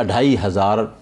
2500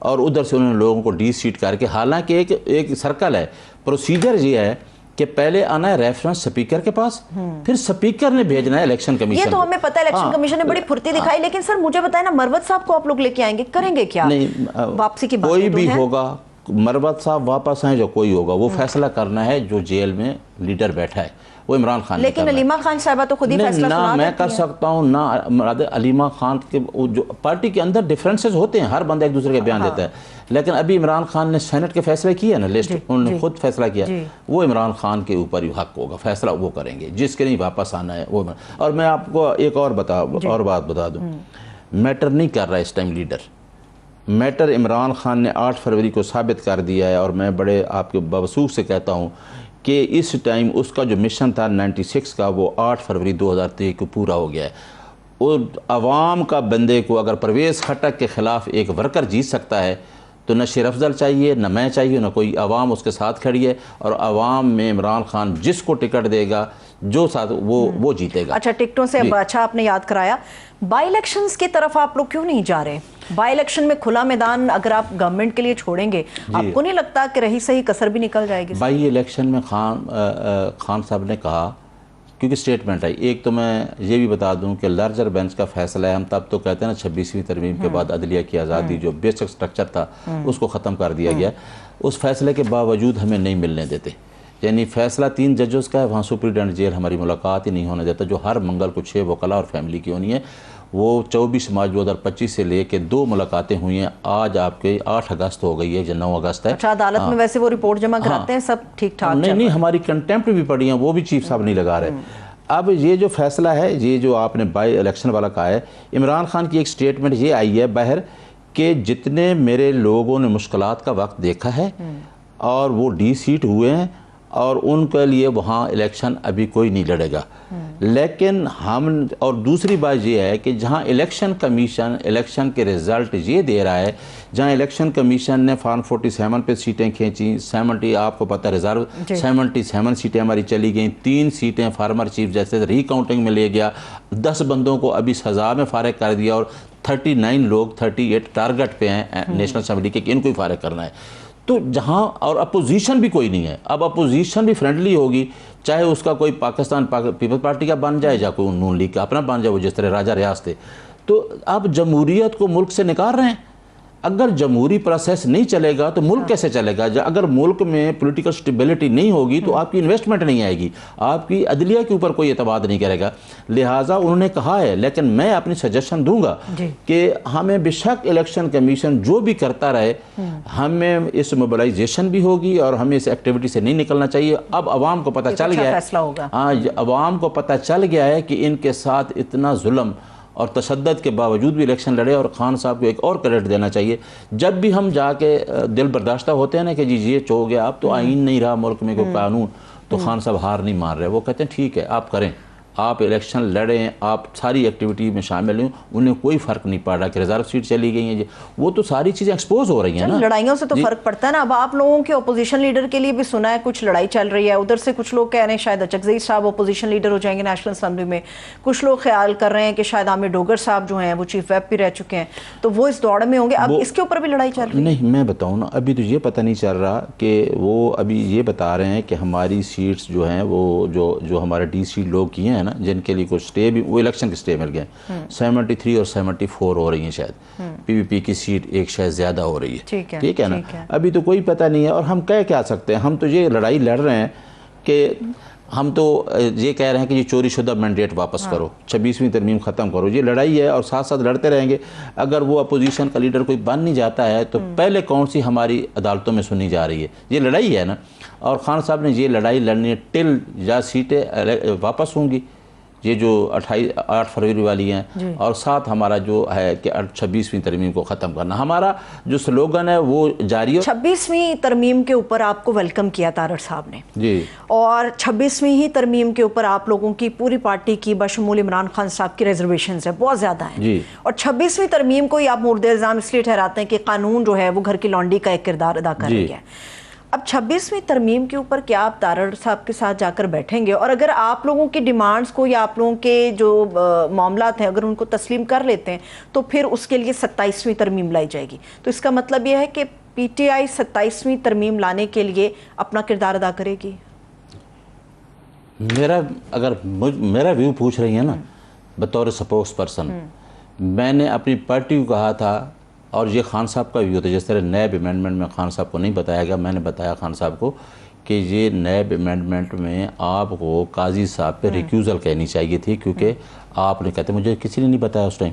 اور ادھر سے انہوں نے لوگوں کو ڈی سیٹ کر کے، حالانکہ ایک سرکل ہے، پروسیجر یہ ہے کہ پہلے آنا ہے ریفرنس سپیکر کے پاس، پھر سپیکر نے بھیجنا ہے الیکشن کمیشن. یہ تو ہمیں پتہ ہے الیکشن کمیشن نے بڑی پھرتی دکھائی، لیکن سر مجھے بتائیں نا، مروت صاحب کو آپ لوگ لے کے آئیں گے، کریں گے کیا؟ واپسی کی بات کوئی بھی ہوگا، مروت صاحب واپس آئیں جو کوئی ہوگا، وہ فیصلہ کرنا ہے جو جیل میں لیڈر بیٹھا ہے وہ عمران خان. لیکن علیمہ خان صاحبہ تو خود ہی فیصلہ سنا دیتی ہیں. نہ میں کر سکتا ہوں، نہ علیمہ خان کے جو پارٹی کے اندر ڈیفرنسز ہوتے ہیں، ہر بندہ ایک دوسرے کے بیان دیتا ہے، لیکن ابھی عمران خان نے سینٹ کے فیصلے کیے نا، لسٹ انہوں نے خود فیصلہ کیا، وہ عمران خان کے اوپر ہی حق ہوگا، فیصلہ وہ کریں گے، جس کے نہیں واپس آنا ہے وہ. اور میں آپ کو ایک اور بات بتا دوں، میٹر نہیں کر رہا اس time leader, matter Imran Khan نے 8 فروری کو ثابت کر دیا ہے، اور میں بڑے آپ کے بوثوق سے کہتا ہوں کہ اس ٹائم اس کا جو مشن تھا 96 کا، وہ 8 فروری 2023 کو پورا ہو گیا ہے. اور عوام کا بندے کو اگر پرویز خٹک کے خلاف ایک ورکر جیت سکتا ہے تو نہ شیر افضل چاہیے، نہ میں چاہیے، نہ کوئی. عوام اس کے ساتھ کھڑی ہے، اور عوام میں عمران خان جس کو ٹکٹ دے گا، جو ساتھ وہ جیتے گا. اچھا، ٹکٹوں سے اچھا آپ نے یاد کرایا، بائی الیکشنز کی طرف آپ لوگ کیوں نہیں جا رہے؟ بائی الیکشن میں کھلا میدان اگر آپ گورنمنٹ کے لیے چھوڑیں گے، آپ کو نہیں لگتا کہ رہی صحیح کسر بھی نکل جائے گی؟ بائی الیکشن میں خان صاحب نے کہا، کیونکہ سٹیٹمنٹ ہے ایک، تو میں یہ بھی بتا دوں کہ لارجر بینچ کا فیصلہ ہے، ہم تب تو کہتے ہیں نا 26ویں ترمیم کے بعد عدلیہ کی آزادی جو بیسک سٹرکچر تھا اس کو ختم کر دیا گیا، اس فیصلے کے باوجود ہمیں نہیں ملنے دیتے. یعنی فیصلہ 3 ججز کا ہے، وہاں سپریڈنٹ جیل ہماری ملاقات ہی نہیں ہونے دیتا، جو ہر منگل کو 6 وکلاء اور فیملی کی ہونی ہے. وہ 24 مارچ 2025 سے لے کے 2 ملاقاتیں ہوئی ہیں، آج آپ کے 8 اگست ہو گئی ہے، جو 9 اگست ہے. اچھا، عدالت میں ویسے وہ رپورٹ جمع کراتے ہیں، سب ٹھیک ٹھاک؟ نہیں، ہماری کنٹیمپٹ بھی پڑی ہیں، وہ بھی چیف صاحب نہیں لگا رہے. اب یہ جو فیصلہ ہے، یہ جو آپ نے بائی الیکشن والا کہا ہے، عمران خان کی ایک سٹیٹمنٹ یہ آئی ہے باہر کہ جتنے میرے لوگوں نے مشکلات کا وقت دیکھا ہے اور وہ ڈی سیٹ ہوئے ہیں، اور ان کے لیے وہاں الیکشن ابھی کوئی نہیں لڑے گا. لیکن اور دوسری بات یہ ہے کہ جہاں الیکشن کمیشن الیکشن کے رزلٹ یہ دے رہا ہے، جہاں الیکشن کمیشن نے فارم 47 پہ سیٹیں کھینچیں، 70 آپ کو پتہ ریزرو 77 سیٹیں ہماری چلی گئیں، 3 سیٹیں فارمر چیف جیسے ری کاؤنٹنگ میں لے گیا، 10 بندوں کو ابھی سزا میں فارغ کر دیا، اور 39 لوگ 38 ٹارگٹ پہ ہیں نیشنل اسمبلی کے کہ ان کو ہی فارغ کرنا ہے. تو جہاں اور اپوزیشن بھی کوئی نہیں ہے، اب اپوزیشن بھی فرینڈلی ہوگی، چاہے اس کا کوئی پاکستان پیپلز پارٹی کا بن جائے یا کوئی نون لیگ کا اپنا بن جائے، وہ جس طرح راجہ ریاض تھے. تو اب جمہوریت کو ملک سے نکال رہے ہیں. اگر جمہوری پروسیس نہیں چلے گا تو ملک کیسے چلے گا؟ اگر ملک میں پولیٹیکل سٹیبلٹی نہیں ہوگی تو آپ کی انویسٹمنٹ نہیں آئے گی، آپ کی عدلیہ کے اوپر کوئی اعتماد نہیں کرے گا. لہٰذا انہوں نے کہا ہے، لیکن میں اپنی سجیشن دوں گا کہ ہمیں بے شک الیکشن کمیشن جو بھی کرتا رہے، ہمیں اس موبلائزیشن بھی ہوگی اور ہمیں اس ایکٹیویٹی سے نہیں نکلنا چاہیے. اب عوام کو پتہ چل گیا ہے، ہاں عوام کو پتہ چل گیا ہے کہ ان کے ساتھ اتنا ظلم اور تشدد کے باوجود بھی الیکشن لڑے. اور خان صاحب کو ایک اور کریڈٹ دینا چاہیے، جب بھی ہم جا کے دل برداشتہ ہوتے ہیں نا کہ جی یہ ہو گیا، اب تو آئین نہیں رہا ملک میں کوئی قانون، تو خان صاحب ہار نہیں مان رہے، وہ کہتے ہیں ٹھیک ہے آپ کریں، آپ الیکشن لڑیں، آپ ساری ایکٹیویٹی میں شامل ہوں. انہیں کوئی فرق نہیں پڑ رہا کہ ریزرو سیٹ چلی گئی ہیں، وہ تو ساری چیزیں ایکسپوز ہو رہی ہیں نا. لڑائیوں سے تو فرق پڑتا ہے نا. اب آپ لوگوں کے اپوزیشن لیڈر کے لیے بھی سنا ہے کچھ لڑائی چل رہی ہے، ادھر سے کچھ لوگ کہہ رہے ہیں شاید اچکزئی صاحب اپوزیشن لیڈر ہو جائیں گے نیشنل اسمبلی میں، کچھ لوگ خیال کر رہے ہیں کہ شاید عامر ڈوگر صاحب جو ہیں وہ چیف ویپ بھی رہ چکے ہیں، تو وہ اس دوڑ میں ہوں گے. اب اس کے اوپر بھی لڑائی چل رہی ہے؟ نہیں، میں بتاؤں نا، ابھی تو یہ پتہ نہیں چل رہا کہ وہ ابھی یہ بتا رہے ہیں کہ ہماری سیٹس جو ہیں وہ جو ہمارے ڈی سی لوگ کیے ہیں نا، جن کے لیے کچھ سٹے بھی، وہ الیکشن کے سٹے مل گئے، 73 اور 74 ہو رہی ہیں شاید. پی وی پی کی سیٹ ایک شاید زیادہ ہو رہی ہے، ٹھیک ہے نا. ابھی تو کوئی پتہ نہیں ہے، اور ہم کہہ کیا سکتے ہیں؟ ہم تو یہ لڑائی لڑ رہے ہیں کہ ہم تو یہ کہہ رہے ہیں کہ یہ چوری شدہ مینڈیٹ واپس کرو، 26ویں ترمیم ختم کرو. یہ لڑائی ہے اور ساتھ ساتھ لڑتے رہیں گے. اگر وہ اپوزیشن کا لیڈر کوئی بن نہیں جاتا ہے تو پہلے کون سی ہماری عدالتوں میں سنی جا رہی ہے؟ یہ لڑائی ہے نا. اور خان صاحب نے یہ لڑائی لڑنی ہے ٹل یا سیٹیں واپس ہوں گی، یہ جو 8 فروری والی ہیں، اور ساتھ ہمارا جو ہے کہ 26ویں ترمیم کو ختم کرنا. ہمارا جو سلوگن ہے وہ جاری ہے. 26ویں ترمیم کے اوپر آپ کو ویلکم کیا تارڑ صاحب نے جی، اور 26ویں ہی ترمیم کے اوپر آپ لوگوں کی پوری پارٹی کی بشمول عمران خان صاحب کی ریزرویشنز ہیں، بہت زیادہ ہیں جی. اور 26ویں ترمیم کو ہی آپ مورد الزام اس لیے ٹھہراتے ہیں کہ قانون جو ہے وہ گھر کی لانڈی کا ایک کردار ادا کر رہی ہے. اب 26ویں ترمیم کے اوپر کیا آپ تارڑ صاحب کے ساتھ جا کر بیٹھیں گے؟ اور اگر آپ لوگوں کی ڈیمانڈز کو یا آپ لوگوں کے جو معاملات ہیں اگر ان کو تسلیم کر لیتے ہیں تو پھر اس کے لیے 27ویں ترمیم لائی جائے گی، تو اس کا مطلب یہ ہے کہ پی ٹی آئی 27ویں ترمیم لانے کے لیے اپنا کردار ادا کرے گی؟ میرا ویو پوچھ رہی ہیں نا بطور سپوکس پرسن، میں نے اپنی پارٹی کو کہا تھا، اور یہ خان صاحب کا ویو تھا، جس طرح نیب امینڈمنٹ میں خان صاحب کو نہیں بتایا گیا، میں نے بتایا خان صاحب کو کہ یہ نیب امینڈمنٹ میں آپ کو قاضی صاحب پہ ریکیوزل کہنی چاہیے تھی، کیونکہ آپ نے کہتے مجھے کسی نے نہیں بتایا اس ٹائم۔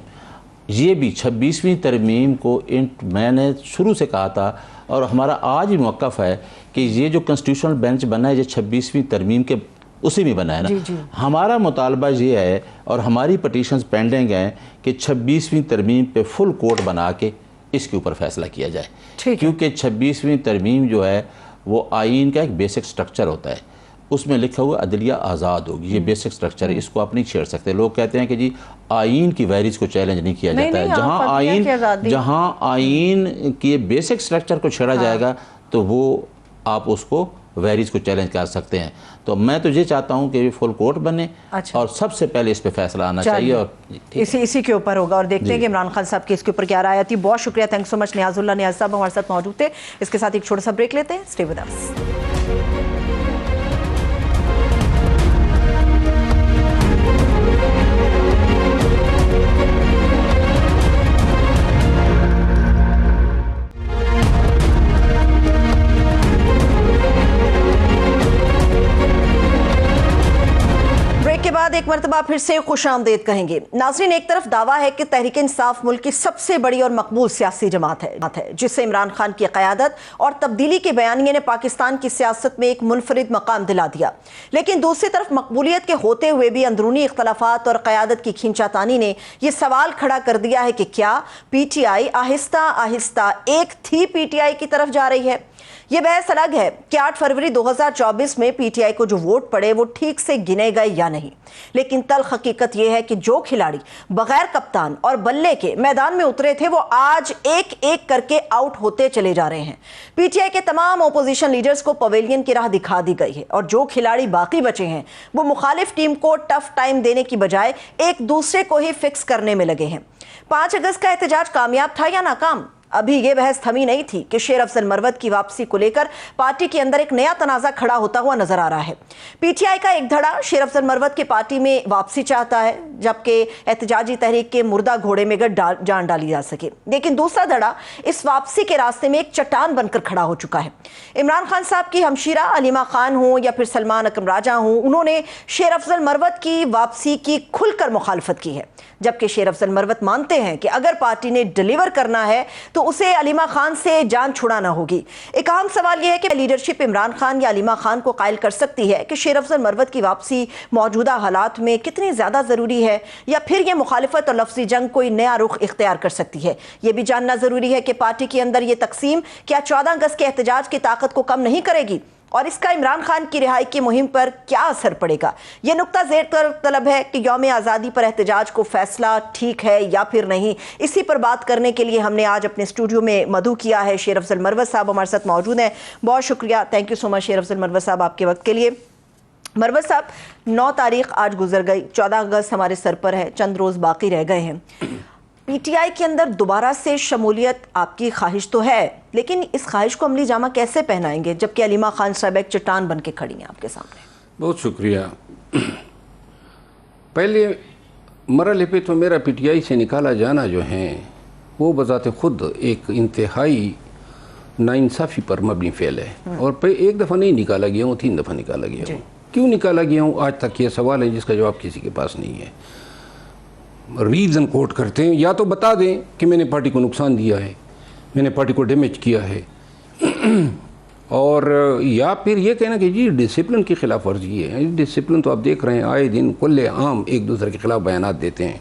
یہ بھی 26ویں ترمیم کو میں نے شروع سے کہا تھا، اور ہمارا آج ہی موقف ہے کہ یہ جو کنسٹیٹیوشنل بینچ بنا ہے یہ 26ویں ترمیم کے اسی میں بنا ہے نا۔ ہمارا مطالبہ یہ ہے اور ہماری پٹیشنز پینڈنگ ہیں کہ 26ویں ترمیم پہ فل کورٹ بنا کے اس کے اوپر فیصلہ کیا جائے، کیونکہ 26ویں ترمیم جو ہے وہ آئین کا ایک بیسک سٹرکچر ہوتا ہے، اس میں لکھا ہوا عدلیہ آزاد ہوگی، یہ بیسک سٹرکچر ہے، اس کو آپ نہیں چھیڑ سکتے۔ لوگ کہتے ہیں کہ جی آئین کی ویریز کو چیلنج نہیں کیا جاتا ہے، جہاں آئین کی بیسک سٹرکچر کو چھیڑا جائے گا تو وہ آپ اس کو ویریز کو چیلنج کر سکتے ہیں۔ تو میں تو یہ چاہتا ہوں کہ فل کورٹ بنے اور سب سے پہلے اس پہ فیصلہ آنا چاہیے، اور اسی کے اوپر ہوگا، اور دیکھتے ہیں کہ عمران خان صاحب کی اس کے اوپر کیا رائے آتی ہے۔ بہت شکریہ، تھینک سو مچ نیاز اللہ نیاز صاحب ہمارے ساتھ موجود تھے۔ اس کے ساتھ ایک چھوٹا سا بریک لیتے ہیں، اسٹے ود اس۔ کے بعد ایک مرتبہ پھر سے خوش آمدید کہیں گے۔ ناظرین، ایک طرف دعویٰ ہے کہ تحریک انصاف ملک کی سب سے بڑی اور مقبول سیاسی جماعت ہے، جسے عمران خان کی قیادت اور تبدیلی کے بیانیے نے پاکستان کی سیاست میں ایک منفرد مقام دلا دیا، لیکن دوسری طرف مقبولیت کے ہوتے ہوئے بھی اندرونی اختلافات اور قیادت کی کھینچا تانی نے یہ سوال کھڑا کر دیا ہے کہ کیا پی ٹی آئی آہستہ آہستہ ایک تھی پی ٹی آئی کی طرف جا رہی ہے؟ یہ بحث الگ ہے کہ 8 فروری 2024 میں پی ٹی آئی کو جو ووٹ پڑے وہ ٹھیک سے گنے گئے یا نہیں، لیکن تلخ حقیقت یہ ہے کہ جو کھلاڑی بغیر کپتان اور بلے کے میدان میں اترے تھے وہ آج ایک ایک کر کے آؤٹ ہوتے چلے جا رہے ہیں۔ پی ٹی آئی کے تمام اپوزیشن لیڈرز کو پویلین کی راہ دکھا دی گئی ہے، اور جو کھلاڑی باقی بچے ہیں وہ مخالف ٹیم کو ٹف ٹائم دینے کی بجائے ایک دوسرے کو ہی فکس کرنے میں لگے ہیں۔ 5 اگست کا احتجاج کامیاب تھا یا ناکام؟ ابھی یہ بحث تھمی نہیں تھی کہ شیر افضل مروت کی واپسی کو لے کر پارٹی کے اندر ایک نیا تنازع کھڑا ہوتا ہوا نظر آ رہا ہے۔ پی ٹی آئی کا ایک دھڑا شیر افضل مروت کے پارٹی میں واپسی چاہتا ہے، جبکہ احتجاجی تحریک کے مردہ گھوڑے میں جان ڈالی جا سکے، لیکن دوسرا دھڑا اس واپسی کے راستے میں ایک چٹان بن کر کھڑا ہو چکا ہے۔ عمران خان صاحب کی ہمشیرہ علیمہ خان ہوں یا پھر سلمان اکرم راجہ ہوں، انہوں نے شیر افضل مروت کی واپسی کی کھل کر مخالفت کی ہے، جبکہ شیر افضل مروت مانتے ہیں کہ اگر پارٹی نے ڈیلیور کرنا ہے تو اسے علیمہ خان سے جان چھڑانا ہوگی۔ ایک اہم سوال یہ ہے کہ لیڈرشپ عمران خان یا علیمہ خان کو قائل کر سکتی ہے کہ شیر افضل مروت کی واپسی موجودہ حالات میں کتنی زیادہ ضروری ہے، یا پھر یہ مخالفت اور لفظی جنگ کوئی نیا رخ اختیار کر سکتی ہے۔ یہ بھی جاننا ضروری ہے کہ پارٹی کے اندر یہ تقسیم کیا 14 اگست کے احتجاج کی طاقت کو کم نہیں کرے گی، اور اس کا عمران خان کی رہائی کی مہم پر کیا اثر پڑے گا۔ یہ نقطہ زیر طلب ہے کہ یوم آزادی پر احتجاج کو فیصلہ ٹھیک ہے یا پھر نہیں۔ اسی پر بات کرنے کے لیے ہم نے آج اپنے اسٹوڈیو میں مدعو کیا ہے۔ شیر افضل مروت صاحب ہمارے ساتھ موجود ہیں، بہت شکریہ، تھینک یو سو مچ شیر افضل مروت صاحب آپ کے وقت کے لیے۔ مروت صاحب، 9 تاریخ آج گزر گئی، 14 اگست ہمارے سر پر ہے، چند روز باقی رہ گئے ہیں۔ پی ٹی آئی کے اندر دوبارہ سے شمولیت آپ کی خواہش تو ہے، لیکن اس خواہش کو عملی جامہ کیسے پہنائیں گے جبکہ علیمہ خان صاحب ایک چٹان بن کے کھڑی ہیں آپ کے سامنے؟ بہت شکریہ۔ پہلے مرحلے پہ تو میرا پی ٹی آئی سے نکالا جانا جو ہے وہ بذات خود ایک انتہائی ناانصافی پر مبنی فعل ہے، اور ایک دفعہ نہیں نکالا گیا ہوں، 3 دفعہ نکالا گیا ہوں۔ کیوں نکالا گیا ہوں آج تک یہ سوال ہے جس کا جواب کسی کے پاس نہیں ہے۔ ریزن کوٹ کرتے ہیں، یا تو بتا دیں کہ میں نے پارٹی کو نقصان دیا ہے، میں نے پارٹی کو ڈیمیج کیا ہے، اور یا پھر یہ کہنا کہ جی ڈسپلن کی خلاف ورزی ہے۔ ڈسپلن تو آپ دیکھ رہے ہیں آئے دن کل عام ایک دوسرے کے خلاف بیانات دیتے ہیں۔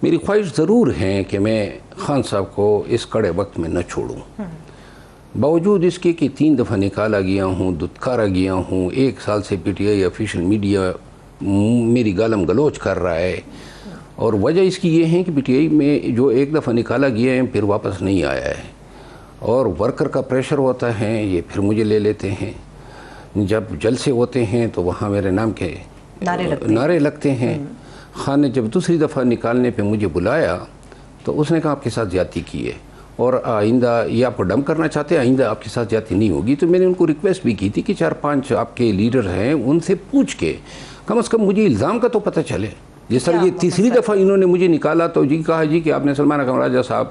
میری خواہش ضرور ہے کہ میں خان صاحب کو اس کڑے وقت میں نہ چھوڑوں، باوجود اس کے کہ 3 دفعہ نکالا گیا ہوں، دھتکارا گیا ہوں، 1 سال سے P T I official media میری گالم گلوچ کر رہا ہے، اور وجہ اس کی یہ ہے کہ پی ٹی آئی میں جو 1 دفعہ نکالا گیا ہے پھر واپس نہیں آیا ہے، اور ورکر کا پریشر ہوتا ہے، یہ پھر مجھے لے لیتے ہیں. جب جلسے ہوتے ہیں تو وہاں میرے نام کے نعرے لگتے ہیں. خان نے جب دوسری دفعہ نکالنے پہ مجھے بلایا تو اس نے کہا آپ کے ساتھ زیادتی کی ہے اور آئندہ یہ آپ کو ڈم کرنا چاہتے ہیں، آئندہ آپ کے ساتھ زیادتی نہیں ہوگی. تو میں نے ان کو ریکویسٹ بھی کی تھی کہ 4-5 آپ کے لیڈر ہیں ان سے پوچھ کے کم از کم مجھے الزام کا تو پتہ چلے. جس طرح یہ تیسری دفعہ انہوں نے مجھے نکالا تو جی کہا جی کہ آپ نے سلمان اکرم راجہ صاحب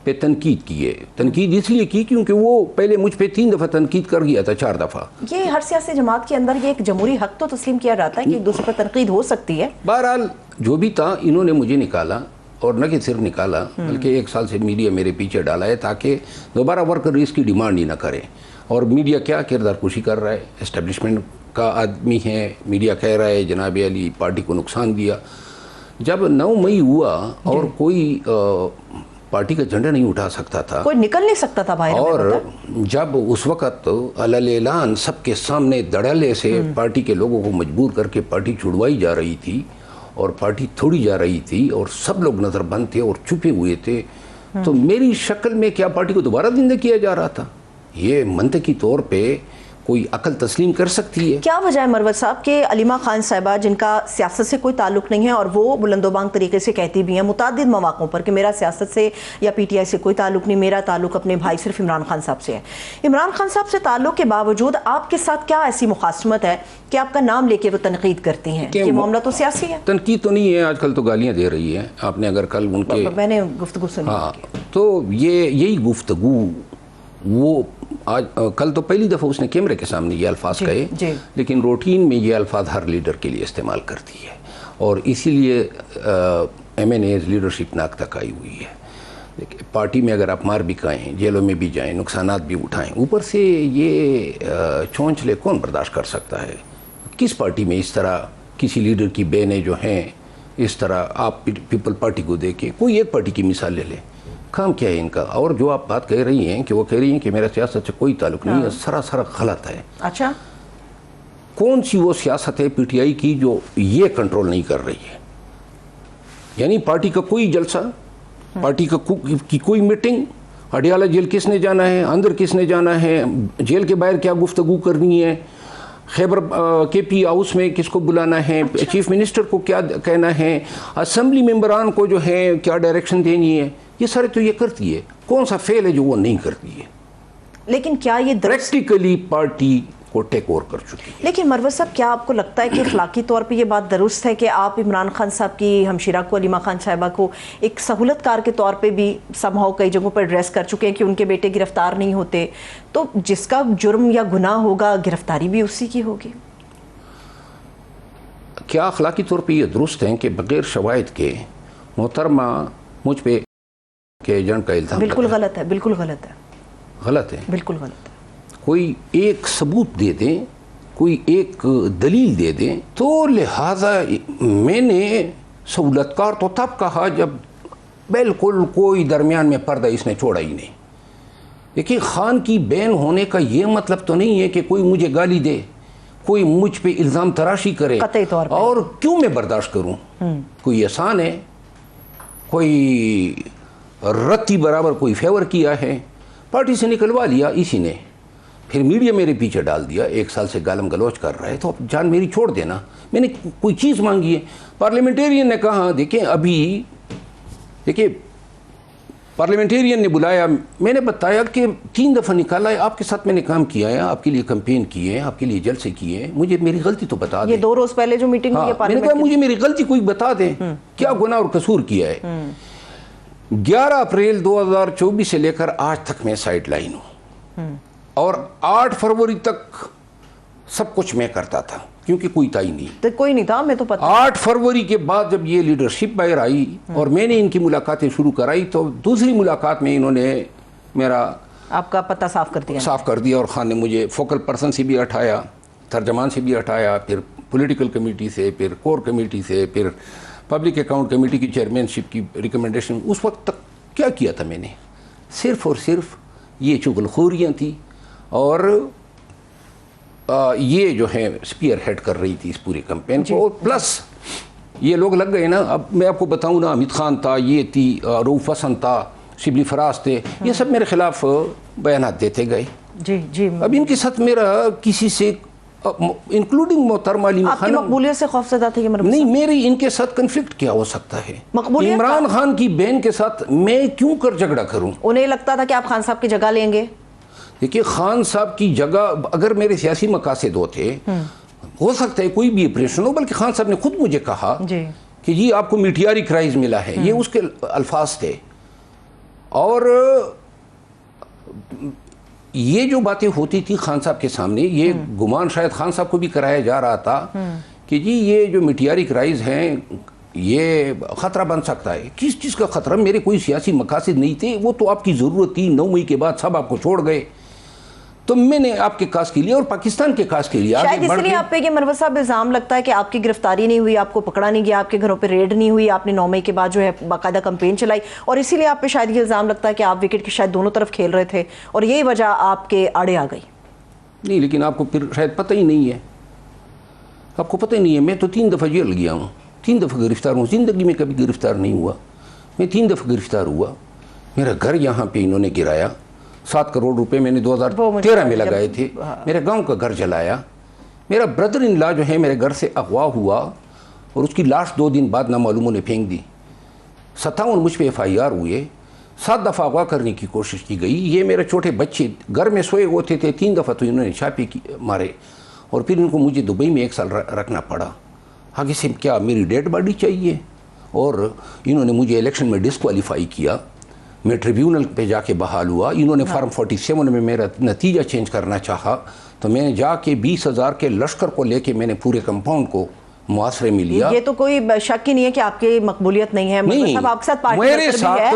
پہ تنقید کی ہے. تنقید اس لیے کی کیونکہ وہ پہلے مجھ پہ 3 دفعہ تنقید کر گیا تھا، 4 دفعہ. یہ ہر سیاسی جماعت کے اندر یہ ایک جمہوری حق تو تسلیم کیا جاتا ہے کہ ایک دوسرے پر تنقید ہو سکتی ہے. بہرحال جو بھی تھا انہوں نے مجھے نکالا اور نہ کہ صرف نکالا بلکہ 1 سال سے میڈیا میرے پیچھے ڈالا ہے تاکہ دوبارہ ورکر اس کی ڈیمانڈ ہی نہ کرے. اور میڈیا کیا کردار کشی کر رہا ہے، اسٹیبلشمنٹ کا آدمی ہے. میڈیا کہہ رہا ہے جناب علی پارٹی کو نقصان دیا. جب 9 مئی ہوا اور کوئی پارٹی کا جھنڈا نہیں اٹھا سکتا تھا، کوئی نکل نہیں سکتا تھا باہر، اور جب اس وقت علیہ اعلان سب کے سامنے دھڑلے سے پارٹی کے لوگوں کو مجبور کر کے پارٹی چھڑوائی جا رہی تھی اور پارٹی تھوڑی جا رہی تھی اور سب لوگ نظر بند تھے اور چھپے ہوئے تھے، تو میری شکل میں کیا پارٹی کو دوبارہ زندہ کیا جا رہا تھا؟ یہ منطقی طور پہ کوئی عقل تسلیم کر سکتی ہے؟ کیا وجہ ہے مروت صاحب کہ علیمہ خان صاحبہ جن کا سیاست سے کوئی تعلق نہیں ہے اور وہ بلند و بانگ طریقے سے کہتی بھی ہیں متعدد مواقعوں پر کہ میرا سیاست سے یا پی ٹی آئی سے کوئی تعلق نہیں، میرا تعلق اپنے بھائی صرف عمران خان صاحب سے ہے. عمران خان صاحب سے تعلق کے باوجود آپ کے ساتھ کیا ایسی مخاصمت ہے کہ آپ کا نام لے کے وہ تنقید کرتی ہیں؟ یہ معاملہ تو سیاسی ہے. تنقید تو نہیں ہے، آج کل تو گالیاں دے رہی ہے. آپ نے اگر کل ان کے میں نے گفتگو سنی، ہاں تو یہی گفتگو وہ آج کل تو پہلی دفعہ اس نے کیمرے کے سامنے یہ الفاظ کہے، لیکن روٹین میں یہ الفاظ ہر لیڈر کے لیے استعمال کرتی ہے اور اسی لیے ایم این ایز لیڈرشپ ناک تک آئی ہوئی ہے. پارٹی میں اگر آپ مار بھی کھائیں، جیلوں میں بھی جائیں، نقصانات بھی اٹھائیں، اوپر سے یہ چونچلے کون برداشت کر سکتا ہے؟ کس پارٹی میں اس طرح کسی لیڈر کی بہنیں جو ہیں اس طرح آپ پیپل پارٹی کو دے کے کوئی ایک پارٹی کی مثال لے لیں، کام کیا ہے ان کا؟ اور جو آپ بات کہہ رہی ہیں کہ وہ کہہ رہی ہیں کہ میرا سیاست سے کوئی تعلق نہیں ہے، سراسر غلط ہے. اچھا، کون سی وہ سیاست ہے پی ٹی آئی کی جو یہ کنٹرول نہیں کر رہی ہے؟ یعنی پارٹی کا کوئی جلسہ، پارٹی کی کوئی میٹنگ، اڈیالہ جیل کس نے جانا ہے، اندر کس نے جانا ہے، جیل کے باہر کیا گفتگو کرنی ہے، خیبر کے پی ہاؤس میں کس کو بلانا ہے، چیف منسٹر کو کیا کہنا ہے، اسمبلی ممبران کو جو ہے کیا ڈائریکشن دینی ہے، یہ سارے تو یہ کرتی ہے. کون سا فیل ہے جو وہ نہیں کرتی ہے؟ لیکن کیا یہ پریکٹیکلی پارٹی کو ٹیک اوور کر چکی ہے. لیکن مروت صاحب کیا آپ کو لگتا ہے کہ اخلاقی طور پہ یہ بات درست ہے کہ آپ عمران خان صاحب کی ہمشیرہ کو، علیمہ خان صاحبہ کو ایک سہولت کار کے طور پہ بھی سمہاؤ کئی جگہوں پر ایڈریس کر چکے ہیں کہ ان کے بیٹے گرفتار نہیں ہوتے، تو جس کا جرم یا گناہ ہوگا گرفتاری بھی اسی کی ہوگی؟ کیا اخلاقی طور پہ یہ درست ہے کہ بغیر شواہد کے محترمہ مجھ پہ کہ ایجنٹ کا الزام؟ بالکل غلط ہے، بالکل غلط ہے، غلط ہے، بالکل غلط ہے. کوئی ایک ثبوت دے دیں، کوئی ایک دلیل دے دیں. تو لہٰذا میں نے سہولت کار تو تب کہا جب بالکل کوئی درمیان میں پردہ اس نے چھوڑا ہی نہیں. دیکھیے، خان کی بہن ہونے کا یہ مطلب تو نہیں ہے کہ کوئی مجھے گالی دے، کوئی مجھ پہ الزام تراشی کرے، قطعی طور پر. اور کیوں میں برداشت کروں؟ کوئی احسان ہے، کوئی رتی برابر کوئی فیور کیا ہے، پارٹی سے نکلوا لیا اسی نے، پھر میڈیا میرے پیچھے ڈال دیا، 1 سال سے گالم گلوچ کر رہا ہے، تو اب جان میری چھوڑ دینا. میں نے کوئی چیز مانگی ہے؟ پارلیمنٹیرین نے کہا دیکھیں پارلیمنٹیرین نے بلایا، میں نے بتایا کہ 3 دفعہ نکالا ہے، آپ کے ساتھ میں نے کام کیا ہے، آپ کے لیے کمپین کیے ہیں، آپ کے لیے جلسے کیے ہیں، مجھے میری غلطی تو بتا دیں. یہ 2 روز پہلے جو میٹنگ ہوئی ہے میں نے کہا مجھے میری غلطی کوئی بتا دیں، کیا گناہ اور قصور کیا ہے. 11 اپریل 2024 سے لے کر آج تک میں سائیڈ لائن ہوں اور 8 فروری تک سب کچھ میں کرتا تھا کیونکہ کوئی کوئی نہیں تھا. میں تو پتہ 8 فروری کے بعد جب یہ لیڈرشپ باہر آئی اور میں نے ان کی ملاقاتیں شروع کرائی تو دوسری ملاقات میں انہوں نے میرا آپ کا پتہ صاف کر دیا اور خان نے مجھے فوکل پرسن سے بھی ہٹایا، ترجمان سے بھی ہٹایا، پھر پولیٹیکل کمیٹی سے، پھر کور کمیٹی سے، پھر پبلک اکاؤنٹ کمیٹی کی چیئرمین شپ کی ریکمنڈیشن. اس وقت تک کیا کیا تھا میں نے؟ صرف اور صرف یہ چغل خوریاں تھیں اور یہ جو ہے اسپیئر ہیڈ کر رہی تھی اس پورے کمپین کو. اور پلس یہ لوگ لگ گئے نا، اب میں آپ کو بتاؤں نا، حمید خان تھا، یہ تھی، روف حسن تھا، شبلی فراز تھے، یہ سب میرے خلاف بیانات دیتے گئے. جی جی. اب ان کے ساتھ میرا کسی سے انکلوڈنگ محترمہ علیمہ آپ کی خانم مقبولیت سے خوف زدہ تھے یہ مربوط نہیں، میری ان کے ساتھ کنفلکٹ کیا ہو سکتا ہے؟ مقبولیت عمران خان کی بہن کے ساتھ میں کیوں کر جھگڑا کروں؟ انہیں لگتا تھا کہ آپ خان صاحب کی جگہ لیں گے. دیکھیے خان صاحب کی جگہ اگر میرے سیاسی مقاصد ہوتے، ہو سکتا ہے کوئی بھی اپریشن ہو، بلکہ خان صاحب نے خود مجھے کہا کہ جی آپ کو میٹیاری کرائز ملا ہے، یہ اس کے الفاظ تھے. اور یہ جو باتیں ہوتی تھی خان صاحب کے سامنے، یہ گمان شاید خان صاحب کو بھی کرایا جا رہا تھا کہ جی یہ جو میٹیاری کرائز ہیں یہ خطرہ بن سکتا ہے. کس چیز کا خطرہ؟ میرے کوئی سیاسی مقاصد نہیں تھے، وہ تو آپ کی ضرورت تھی. 9 مئی کے بعد سب آپ کو چھوڑ گئے، تو میں نے آپ کے کاز کے لیے اور پاکستان کے کاز کے لیے شاید اس لیے آپ پہ یہ مروت صاحب الزام لگتا ہے کہ آپ کی گرفتاری نہیں ہوئی، آپ کو پکڑا نہیں گیا، آپ کے گھروں پہ ریڈ نہیں ہوئی، آپ نے 9 مئی کے بعد جو ہے باقاعدہ کمپین چلائی، اور اسی لیے آپ پہ شاید یہ الزام لگتا ہے کہ آپ وکٹ کے شاید دونوں طرف کھیل رہے تھے اور یہی وجہ آپ کے آڑے آ گئی. نہیں، لیکن آپ کو پھر شاید پتہ ہی نہیں ہے. آپ کو پتہ ہی نہیں ہے، میں تو 3 دفعہ جیل گیا ہوں، 3 دفعہ گرفتار ہوں. زندگی میں کبھی گرفتار نہیں ہوا، میں 3 دفعہ گرفتار ہوا. میرا گھر یہاں پہ انہوں نے گرایا، 7 کروڑ روپے میں نے 2013 میں لگائے تھے. میرے گاؤں کا گھر جلایا. میرا بردر ان لا جو ہے میرے گھر سے اغوا ہوا اور اس کی لاش 2 دن بعد نامعلوموں نے پھینک دی. 57 مجھ پہ FIR ہوئے. 7 دفعہ اغوا کرنے کی کوشش کی گئی. یہ میرے چھوٹے بچے گھر میں سوئے ہوتے تھے. 3 دفعہ تو انہوں نے چھاپے مارے اور پھر ان کو مجھے دبئی میں 1 سال رکھنا پڑا. آگے سے کیا میری ڈیڈ باڈی چاہیے؟ اور انہوں نے مجھے الیکشن میں ڈسکوالیفائی کیا. میں ٹریبیونل پہ جا کے بحال ہوا. انہوں نے فارم 47 میں میرا نتیجہ چینج کرنا چاہا تو میں نے جا کے 20,000 کے لشکر کو لے کے میں نے پورے کمپاؤنڈ کو محاصرے میں لیا. یہ تو کوئی شک ہی نہیں ہے کہ آپ کی مقبولیت نہیں ہے. نہیں، صاحب آپ کے ساتھ پارٹی میرے ساتھ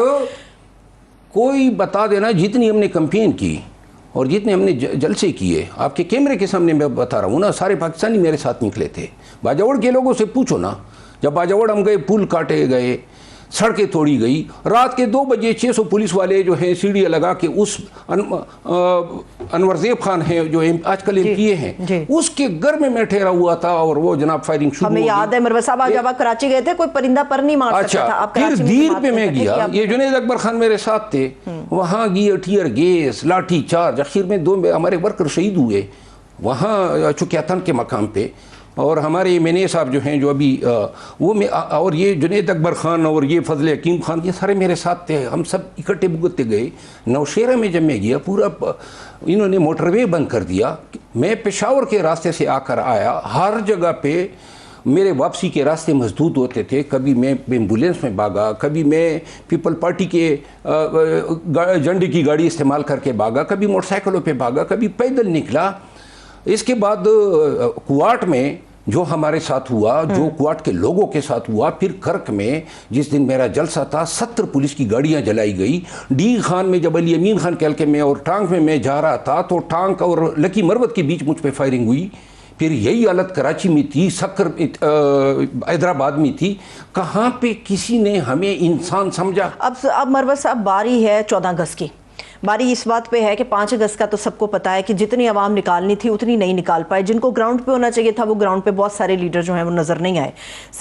کوئی بتا دینا جتنی ہم نے کمپین کی اور جتنے ہم نے جلسے کیے، آپ کے کیمرے کے سامنے میں بتا رہا ہوں نا، سارے پاکستانی میرے ساتھ نکلے تھے. باجوڑ کے لوگوں سے پوچھو نا، جب باجوڑ ہم گئے پل کاٹے گئے، سڑکیں توڑی گئی. رات کے 2 بجے 600 پولیس والے جو ہیں سیڑھیاں لگا کے اس انور زیب خان ہیں جو آج کل MP ہیں، اس کے گھر میں ٹھہرا ہوا تھا اور وہ جناب فائرنگ شروع ہو گئی. ہمیں یاد ہے مروت صاحب جب آپ کراچی گئے تھے کوئی پرندہ پر نہیں مار سکتا تھا. پھر دیر پہ میں گیا، یہ جنید اکبر خان میرے ساتھ تھے. وہاں گیا ٹیئر گیس، لاٹھی چارج. آخر میں 2 ہمارے ورکر شہید ہوئے وہاں چکیاتن کے مقام پہ. اور ہمارے MNA صاحب جو ہیں جو ابھی وہ میں اور یہ جنید اکبر خان اور یہ فضل حکیم خان، یہ سارے میرے ساتھ تھے. ہم سب اکٹھے بھگتتے گئے. نوشیرہ میں جب میں گیا پورا انہوں نے موٹر وے بند کر دیا. میں پشاور کے راستے سے آ کر آیا. ہر جگہ پہ میرے واپسی کے راستے مسدود ہوتے تھے. کبھی میں ایمبولینس میں بھاگا، کبھی میں پیپل پارٹی کے جھنڈے کی گاڑی استعمال کر کے بھاگا، کبھی موٹر سائیکلوں پہ بھاگا، کبھی پیدل نکلا. اس کے بعد کوارٹ میں جو ہمارے ساتھ ہوا، جو کوارٹ کے لوگوں کے ساتھ ہوا، پھر کرک میں جس دن میرا جلسہ تھا 70 پولیس کی گاڑیاں جلائی گئی. ڈی خان میں جب علی امین خان کے حلقے میں اور ٹانک میں جا رہا تھا تو ٹانک اور لکی مروت کے بیچ مجھ پہ فائرنگ ہوئی. پھر یہی حالت کراچی میں تھی، سکر حیدرآباد میں تھی. کہاں پہ کسی نے ہمیں انسان سمجھا؟ اب مروت صاحب باری ہے 14 اگست کی. باری اس بات پہ ہے کہ 5 اگست کا تو سب کو پتا ہے کہ جتنی عوام نکالنی تھی اتنی نہیں نکال پائے. جن کو گراؤنڈ پہ ہونا چاہیے تھا وہ گراؤنڈ پہ بہت سارے لیڈر جو ہیں وہ نظر نہیں آئے.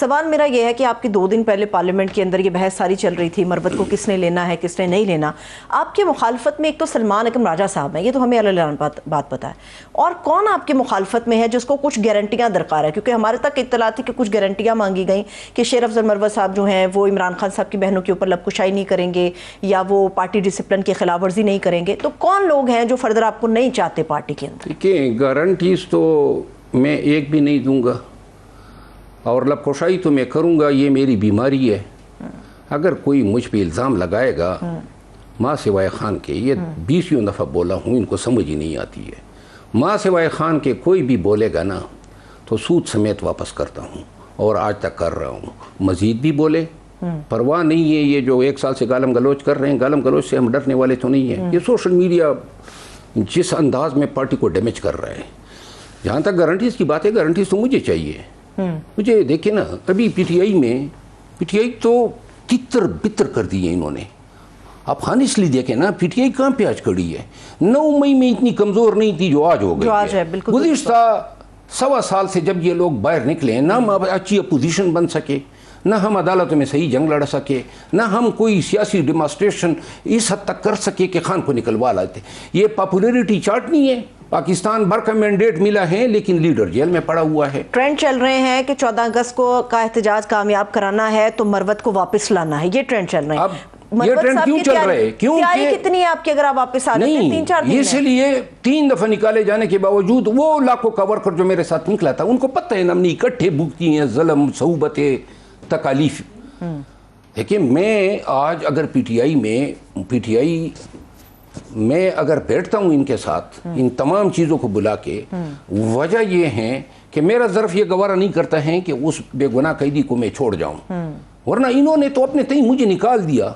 سوال میرا یہ ہے کہ آپ کے 2 دن پہلے پارلیمنٹ کے اندر یہ بحث ساری چل رہی تھی، مروت کو کس نے لینا ہے کس نے نہیں لینا. آپ کے مخالفت میں ایک تو سلمان اکرم راجہ صاحب ہیں، یہ تو ہمیں اعلان بات پتا ہے. اور کون آپ کے مخالفت میں ہے جس کو کچھ گارنٹیاں درکار ہے؟ کیونکہ ہمارے تک اطلاع تھی کہ کچھ گارنٹیاں مانگی گئیں کہ شیر افضل مروت صاحب جو ہیں وہ عمران خان صاحب کی بہنوں کے اوپر لبکشائی نہیں کریں گے یا وہ پارٹی ڈسپلن کی خلاف ورزی نہیں کریں گے. تو کون لوگ ہیں جو فردر آپ کو نہیں چاہتے پارٹی کے اندر؟ دیکھیں، گارنٹیز تو میں ایک بھی نہیں دوں گا اور لبکشائی تو میں کروں گا، یہ میری بیماری ہے. اگر کوئی مجھ پہ الزام لگائے گا ماں سوائے خان کے، یہ 20 دفعہ بولا ہوں، ان کو سمجھ ہی نہیں آتی ہے. ماں سوائے خان کے کوئی بھی بولے گا نا تو سود سمیت واپس کرتا ہوں اور آج تک کر رہا ہوں. مزید بھی بولے پرواہ نہیں ہے. یہ جو 1 سال سے گالم گلوچ کر رہے ہیں، گالم گلوچ سے ہم ڈرنے والے تو نہیں ہیں. یہ سوشل میڈیا جس انداز میں پارٹی کو ڈیمیج کر رہا ہے. جہاں تک گارنٹیز کی بات ہے، گارنٹیز تو مجھے چاہیے. مجھے دیکھیں نا، ابھی پی ٹی آئی تو تتر بتر کر دی ہے انہوں نے. آپ ہانیسٹلی دیکھیں نا، پی ٹی آئی کہاں پہ آج کھڑی ہے؟ 9 مئی میں اتنی کمزور نہیں تھی جو آج ہو گئی ہے. گزشتہ 1.25 سال سے جب یہ لوگ باہر نکلے، نہ اچھی اپوزیشن بن سکے، نہ ہم عدالتوں میں صحیح جنگ لڑ سکے، نہ ہم کوئی سیاسی ڈیمانسٹریشن اس حد تک کر سکے کہ خان کو نکلوا لاتے. یہ پاپولیرٹی چارٹ نہیں ہے. پاکستان بھر کا مینڈیٹ ملا ہے لیکن لیڈر جیل میں پڑا ہوا ہے. ٹرینڈ چل رہے ہیں کہ 14 اگست کو کا احتجاج کامیاب کرانا ہے تو مروت کو واپس لانا ہے. یہ ٹرینڈ چل رہے ہیں. اب یہ ٹرینڈ کیوں چل رہے ہیں؟ تیاری کتنی ہے آپ کی اگر آپ واپس آ جاتے ہیں 3-4 دن میں؟ اس لیے 3 دفعہ نکالے جانے کے باوجود وہ لاکھوں کا ورکر جو میرے ساتھ نکلا تھا ان کو پتہ ہے ہم نے اکٹھے بھگتی ہیں ظلم، صعوبتیں، تکالیف. لیکن میں آج اگر پی ٹی آئی میں اگر بیٹھتا ہوں ان کے ساتھ ان تمام چیزوں کو بلا کے، وجہ یہ ہے کہ میرا ظرف یہ گوارا نہیں کرتا ہے کہ اس بے گناہ قیدی کو میں چھوڑ جاؤں. ورنہ انہوں نے تو اپنے تئیں مجھے نکال دیا،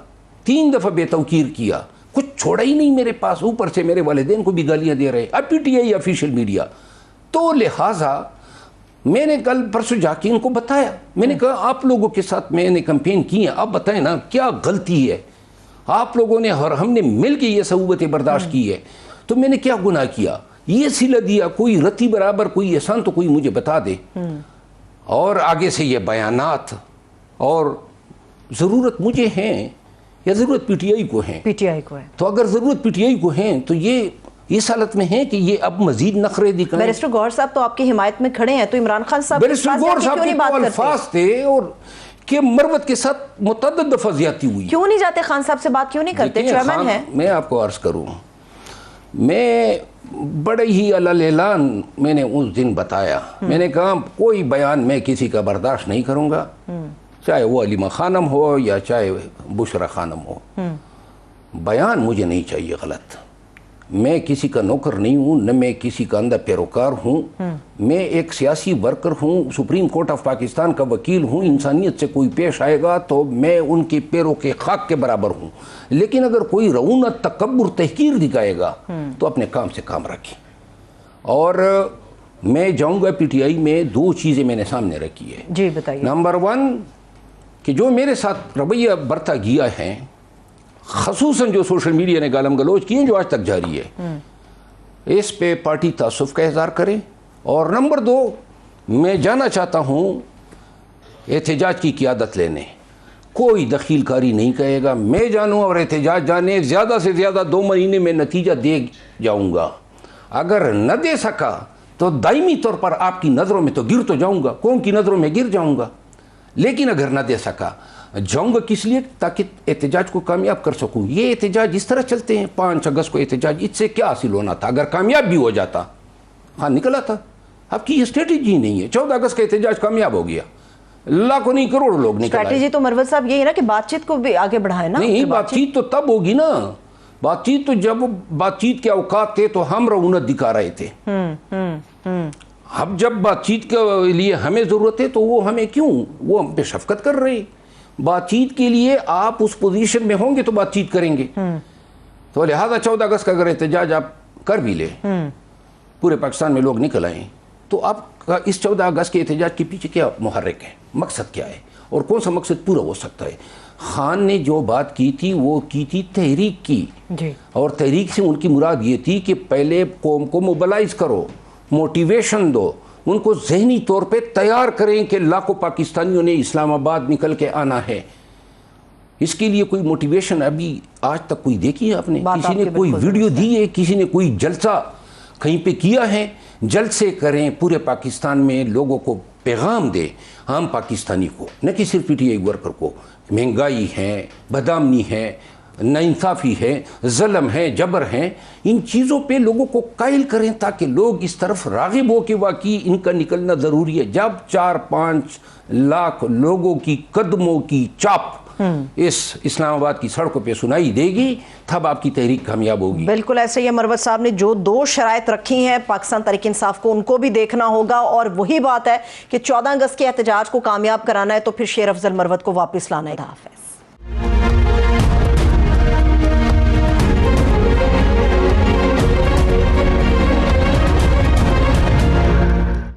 3 دفعہ بے توقیر کیا، کچھ چھوڑا ہی نہیں میرے پاس. اوپر سے میرے والدین کو بھی گالیاں دے رہے. اب P T I official media. تو لہٰذا میں نے کل پرسوں جا کے ان کو بتایا، میں نے کہا آپ لوگوں کے ساتھ میں نے کمپین کی ہے، آپ بتائیں نا کیا غلطی ہے. آپ لوگوں نے اور ہم نے مل کے یہ صعوبتیں برداشت کی ہے، تو میں نے کیا گناہ کیا؟ یہ صلہ دیا، کوئی رتی برابر کوئی احسان تو کوئی مجھے بتا دے. اور آگے سے یہ بیانات، اور ضرورت مجھے ہیں یا ضرورت پی ٹی آئی کو ہے؟ پی ٹی آئی کو ہے. تو اگر ضرورت پی ٹی آئی کو ہے تو یہ اس حالت میں ہے کہ یہ اب مزید نخرے دکھائیں. بیرسٹر گوہر صاحب تو آپ کی حمایت میں کھڑے ہیں، تو عمران خان صاحب بیرسٹر گوہر صاحب کے تو الفاظ تھے اور کہ مروت کے ساتھ متعدد دفعہ زیادتی ہوئی. کیوں نہیں جاتے خان صاحب سے بات کیوں نہیں کرتے؟ چیئرمین ہیں. میں آپ کو عرض کروں، میں بڑے ہی اعلان میں نے اس دن بتایا، میں نے کہا کوئی بیان میں کسی کا برداشت نہیں کروں گا، چاہے وہ علیمہ خانم ہو یا چاہے بشرا خانم ہو. بیان مجھے نہیں چاہیے غلط. میں کسی کا نوکر نہیں ہوں، نہ میں کسی کا اندھا پیروکار ہوں. میں ایک سیاسی ورکر ہوں، سپریم کورٹ آف پاکستان کا وکیل ہوں. انسانیت سے کوئی پیش آئے گا تو میں ان کے پیروں کے خاک کے برابر ہوں. لیکن اگر کوئی رعونت، تکبر، تحقیر دکھائے گا تو اپنے کام سے کام رکھیں. اور میں جاؤں گا پی ٹی آئی میں 2 چیزیں میں نے سامنے رکھی ہے. جی بتائیے. نمبر 1 کہ جو میرے ساتھ رویہ برتا گیا ہے، خصوصاً جو سوشل میڈیا نے گالم گلوچ کی ہیں جو آج تک جاری ہے، اس پہ پارٹی تعصب کا اظہار کرے. اور نمبر 2 میں جانا چاہتا ہوں احتجاج کی قیادت لینے. کوئی دخیل کاری نہیں کہے گا، میں جانوں اور احتجاج جانے. زیادہ سے زیادہ 2 مہینے میں نتیجہ دے جاؤں گا. اگر نہ دے سکا تو دائمی طور پر آپ کی نظروں میں تو گر تو جاؤں گا، قوم کی نظروں میں گر جاؤں گا. لیکن اگر نہ دے سکا جاؤں گا کس لیے؟ تاکہ احتجاج کو کامیاب کر سکوں. یہ احتجاج اس طرح چلتے ہیں، 5 اگست کو احتجاج، اس سے کیا حاصل ہونا تھا؟ اگر کامیاب بھی ہو جاتا ہاں نکلا تھا. اب کی یہ اسٹریٹجی نہیں ہے. 14 اگست کا احتجاج کامیاب ہو گیا، لاکھوں نہیں کروڑوں لوگ نکل آئے. اسٹریٹجی تو مروت صاحب یہی ہے نا کہ بات چیت کو بھی آگے بڑھائے نا. نہیں، بات چیت تو تب ہوگی نا. بات چیت تو جب بات چیت کے اوقات تھے تو ہم رعونت دکھا رہے تھے. اب جب بات چیت کے لیے ہمیں ضرورت ہے تو وہ ہمیں کیوں؟ وہ ہم پہ شفقت کر رہے ہیں. بات چیت کے لیے آپ اس پوزیشن میں ہوں گے تو بات چیت کریں گے. تو لہٰذا 14 اگست کا اگر احتجاج آپ کر بھی لے، پورے پاکستان میں لوگ نکل آئیں، تو آپ کا اس 14 اگست کے احتجاج کے پیچھے کیا محرک ہے؟ مقصد کیا ہے؟ اور کون سا مقصد پورا ہو سکتا ہے؟ خان نے جو بات کی تھی وہ کی تھی تحریک کی. اور تحریک سے ان کی مراد یہ تھی کہ پہلے قوم کو موبلائز کرو، موٹیویشن دو، ان کو ذہنی طور پہ تیار کریں کہ لاکھوں پاکستانیوں نے اسلام آباد نکل کے آنا ہے. اس کے لیے کوئی موٹیویشن ابھی آج تک کوئی دیکھی ہے آپ نے؟ کسی نے کوئی ویڈیو دی ہے؟ کسی نے کوئی جلسہ کہیں پہ کیا ہے؟ جلسے کریں، پورے پاکستان میں لوگوں کو پیغام دے، عام پاکستانی کو، نہ کہ صرف پی ٹی آئی ورکر کو. مہنگائی ہے، بدامنی ہے، ناانصافی ہے، ظلم ہے، جبر ہے، ان چیزوں پہ لوگوں کو قائل کریں تاکہ لوگ اس طرف راغب ہو کہ واقعی ان کا نکلنا ضروری ہے. جب 4-5 لاکھ لوگوں کی قدموں کی چاپ اس اسلام آباد کی سڑکوں پہ سنائی دے گی تب آپ کی تحریک کامیاب ہوگی. بالکل ایسے ہی مروت صاحب نے جو 2 شرائط رکھی ہیں پاکستان تحریک انصاف کو، ان کو بھی دیکھنا ہوگا. اور وہی بات ہے کہ 14 اگست کے احتجاج کو کامیاب کرانا ہے تو پھر شیر افضل مروت کو واپس لانا ہے.